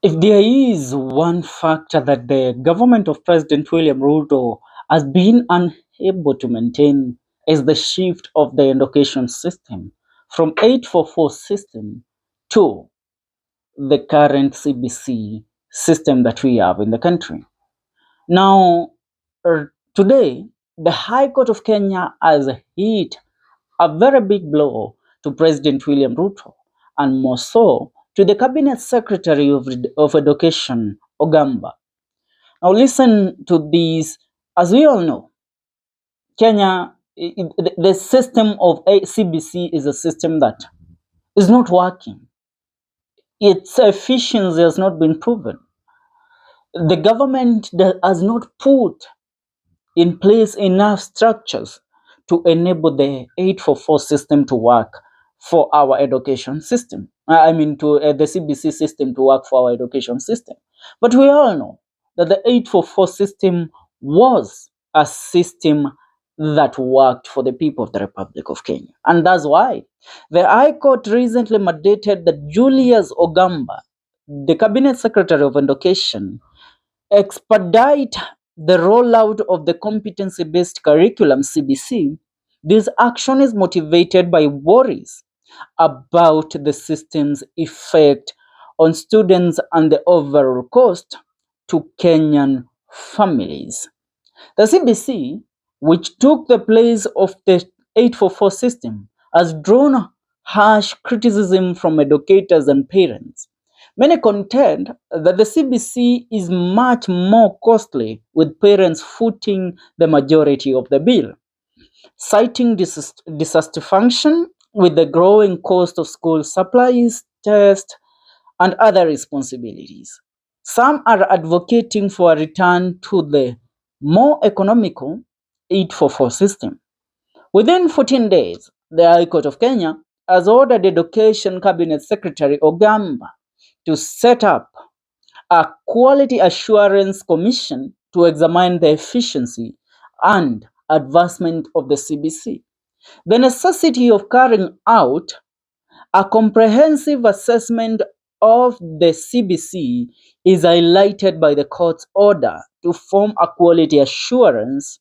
If there is one factor that the government of President William Ruto has been unable to maintain is the shift of the education system from 844 system to the current CBC system that we have in the country. Now, today, the High Court of Kenya has hit a very big blow to President William Ruto, and more so to the Cabinet Secretary of Education, Ogamba. Now, listen to this. As we all know, Kenya, the system of CBC is a system that is not working. Its efficiency has not been proven. The government has not put in place enough structures to enable the 844 system to work for our education system. To the CBC system to work for our education system. But we all know that the 844 system was a system that worked for the people of the Republic of Kenya. And that's why the High Court recently mandated that Julius Ogamba, the Cabinet Secretary of Education, expedite the rollout of the competency-based curriculum CBC. This action is motivated by worries about the system's effect on students and the overall cost to Kenyan families. The CBC, which took the place of the 844 system, has drawn harsh criticism from educators and parents. Many contend that the CBC is much more costly, with parents footing the majority of the bill, citing dissatisfaction with the growing cost of school supplies, tests, and other responsibilities. Some are advocating for a return to the more economical 844 system. Within 14 days, the High Court of Kenya has ordered Education Cabinet Secretary Ogamba to set up a Quality Assurance Commission to examine the efficiency and advancement of the CBC. The necessity of carrying out a comprehensive assessment of the CBC is highlighted by the court's order to form a quality assurance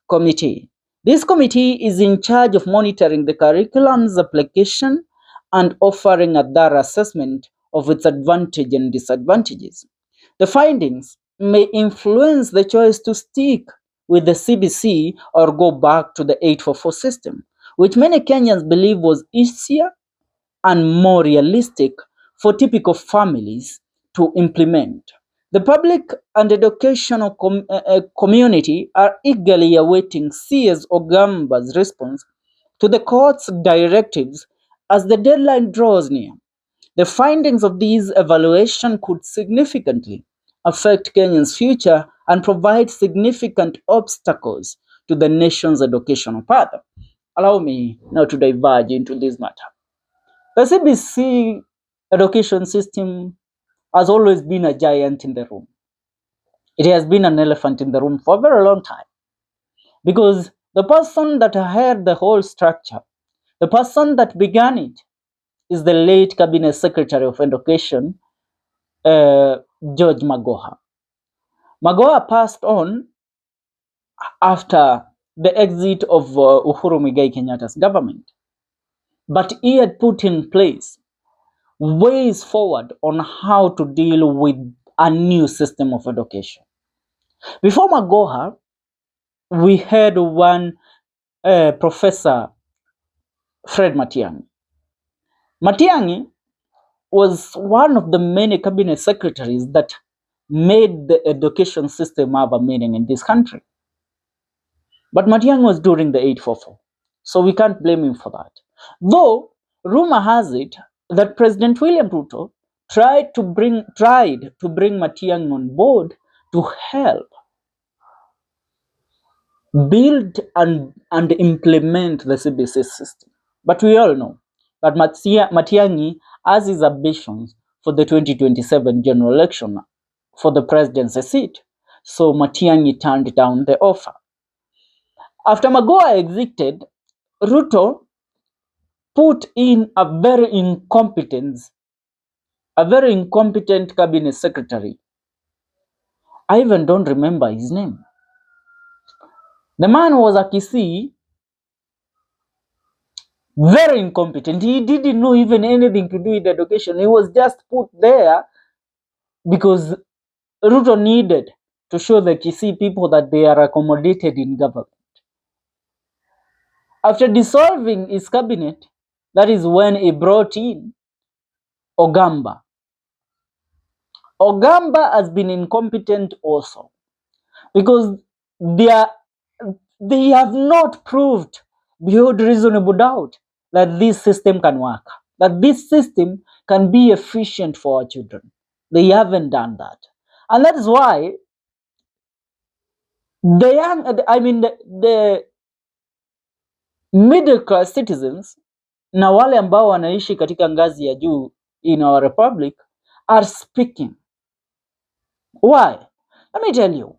committee. This committee is in charge of monitoring the curriculum's application and offering a thorough assessment of its advantages and disadvantages. The findings may influence the choice to stick with the CBC or go back to the 844 system, which many Kenyans believe was easier and more realistic for typical families to implement. The public and educational community are eagerly awaiting CS Ogamba's response to the court's directives as the deadline draws near. The findings of these evaluation could significantly affect Kenyans' future and provide significant obstacles to the nation's educational path. Allow me now to diverge into this matter. The CBC education system has always been a giant in the room. It has been an elephant in the room for a very long time because the person that had the whole structure, the person that began it, is the late Cabinet Secretary of Education, George Magoha. Magoha passed on after the exit of Uhuru Muigai Kenyatta's government, but he had put in place ways forward on how to deal with a new system of education. Before Magoha, we had one Professor Fred Matiang'i. Matiang'i was one of the many cabinet secretaries that made the education system have a meaning in this country. But Matiang'i was during the 844, so we can't blame him for that. Though rumor has it that President William Ruto tried to bring Matiang'i on board to help build and implement the CBC system. But we all know that Matiang'i has his ambitions for the 2027 general election for the presidency seat. So Matiang'i turned down the offer. After Magoha exited, Ruto put in a very incompetent a very incompetent cabinet secretary. I even don't remember his name. The man was a Kisii, very incompetent. He didn't know even anything to do with education. He was just put there because Ruto needed to show the Kisii people that they are accommodated in government. After dissolving his cabinet, that is when he brought in Ogamba. Ogamba has been incompetent also because they have not proved beyond reasonable doubt that this system can work, that this system can be efficient for our children. They haven't done that. And that is why the middle class citizens na wale ambao wanaishi katika ngazi ya juu in our republic are speaking. Why? Let me tell you.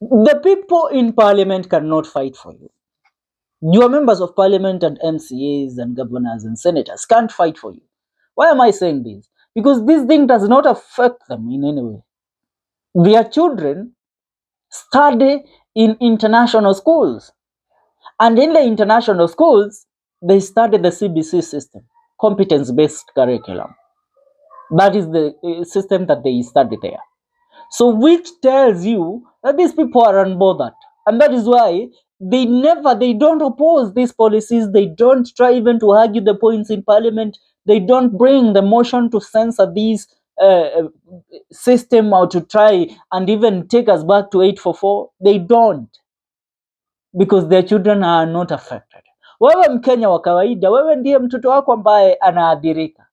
The people in parliament cannot fight for you. Your members of parliament and MCAs and governors and senators can't fight for you. Why am I saying this? Because this thing does not affect them in any way. Their children study in international schools. And in the international schools, they study the CBC system, competence-based curriculum. That is the system that they study there. So which tells you that these people are unbothered. And that is why they don't oppose these policies. They don't try even to argue the points in parliament. They don't bring the motion to censor these system or to try and even take us back to 844. They don't, because their children are not affected. Wewe Mkenya wa kawaida, wewe ndiye mtoto wako ambaye anaadhirika.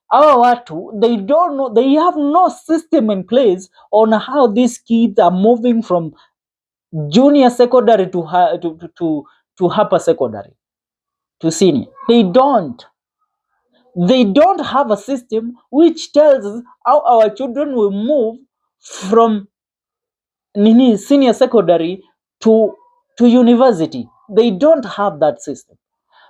Hawa watu, they don't know, they have no system in place on how these kids are moving from junior secondary to upper secondary, to senior. They don't have a system which tells us how our children will move from senior secondary to university. They don't have that system.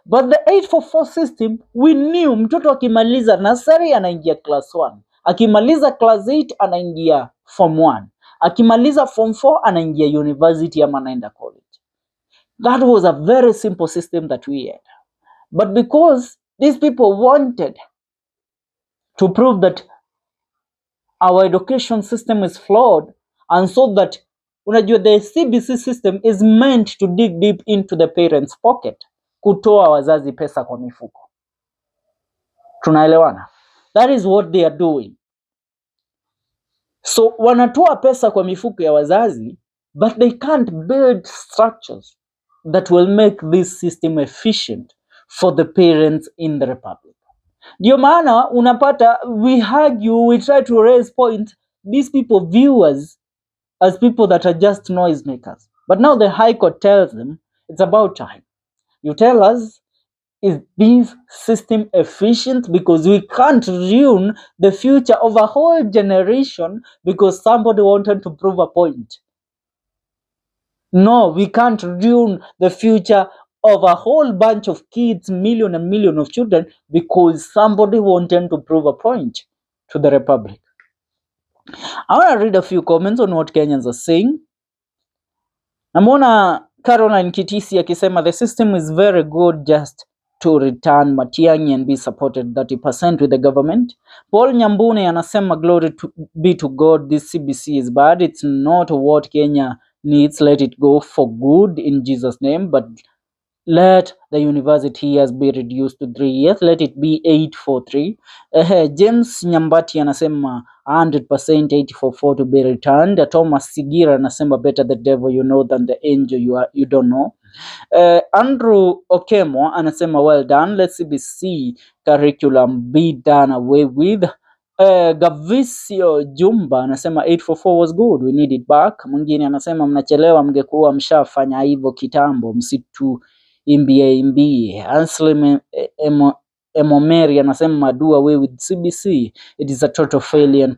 But the 844 system, we knew mtoto akimaliza nursery anaingia class 1, akimaliza class 8 anaingia form 1, akimaliza form 4 anaingia university ama anaenda college. That was a very simple system that we had. But because these people wanted to prove that our education system is flawed, and so that the CBC system is meant to dig deep into the parents' pocket, kutoa wazazi pesa kwa mifuko. Tunaelewana? That is what they are doing. So wanatoa pesa kwa mifuko ya wazazi, but they can't build structures that will make this system efficient for the parents in the republic. Ndio maana unapata we argue, we try to raise points, these people view us as people that are just noisemakers. But now the High Court tells them it's about time. You tell us, is this system efficient? Because we can't ruin the future of a whole generation because somebody wanted to prove a point. No, we can't ruin the future of a whole bunch of kids, million and million of children, because somebody wanted to prove a point to the republic. I want to read a few comments on what Kenyans are saying. Namwona Caroline Kitisi akisema the system is very good, just to return Matiang'i and be supported 30% with the government. Paul Nyambune anasema glory be to God, this CBC is bad, it's not what Kenya needs, let it go for good in Jesus' name, but let the university years be reduced to 3 years, let it be 843. James Nyambati anasema 100% 844 to be returned. Thomas Sigira anasema better the devil you know than the angel you don't know. Andrew Okemo anasema well done, let CBC curriculum be done away with. Gavisio Jumba anasema 844 was good, we need it back. Mwingine anasema mnachelewa, mngekuwa mshafanya hivyo kitambo, msitu imbie. Anselm Emomeri anasema do away with CBC, it is a total failure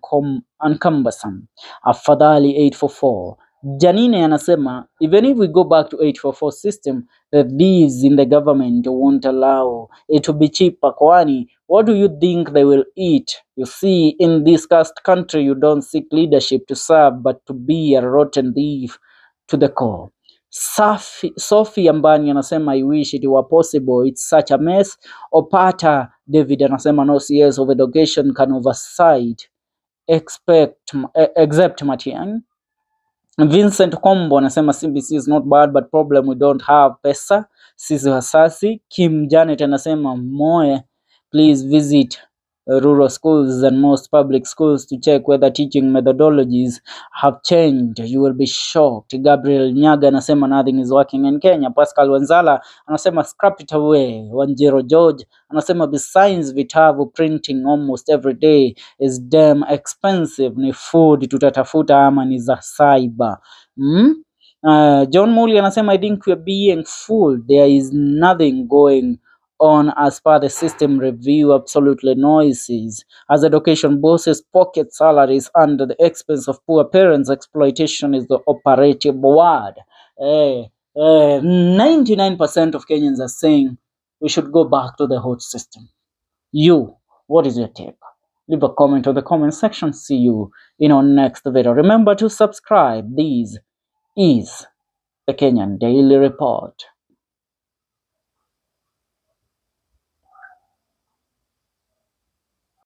and cumbersome. Afadhali 844 Janine anasema even if we go back to 844 system, the thieves in the government won't allow it to be cheaper. Kwani, what do you think they will eat? You see, in this cursed country, you don't seek leadership to serve, but to be a rotten thief to the core. Sophie Ambani anasema I wish it were possible, it's such a mess. Opata David anasema no CS of education can oversight except Matiang'i. Vincent Kombo anasema CBC is not bad but problem we don't have pesa sisi wasasi. Kim Janet anasema Moe please visit rural schools and most public schools to check whether teaching methodologies have changed. You will be shocked. Gabriel Nyaga anasema nothing is working in Kenya. Pascal Wanzala anasema scrap it away. Wanjiro George anasema besides vitabu printing almost every day is damn expensive. Ni food tutatafuta ama ni za cyber? John Muli anasema I think we are being fooled. There is nothing going on as per the system review, absolutely noises. As education bosses pocket salaries under the expense of poor parents, exploitation is the operative word. 99% of Kenyans are saying we should go back to the old system. You, what is your take? Leave a comment on the comment section. See you in our next video. Remember to subscribe. This is the Kenyan Daily Report.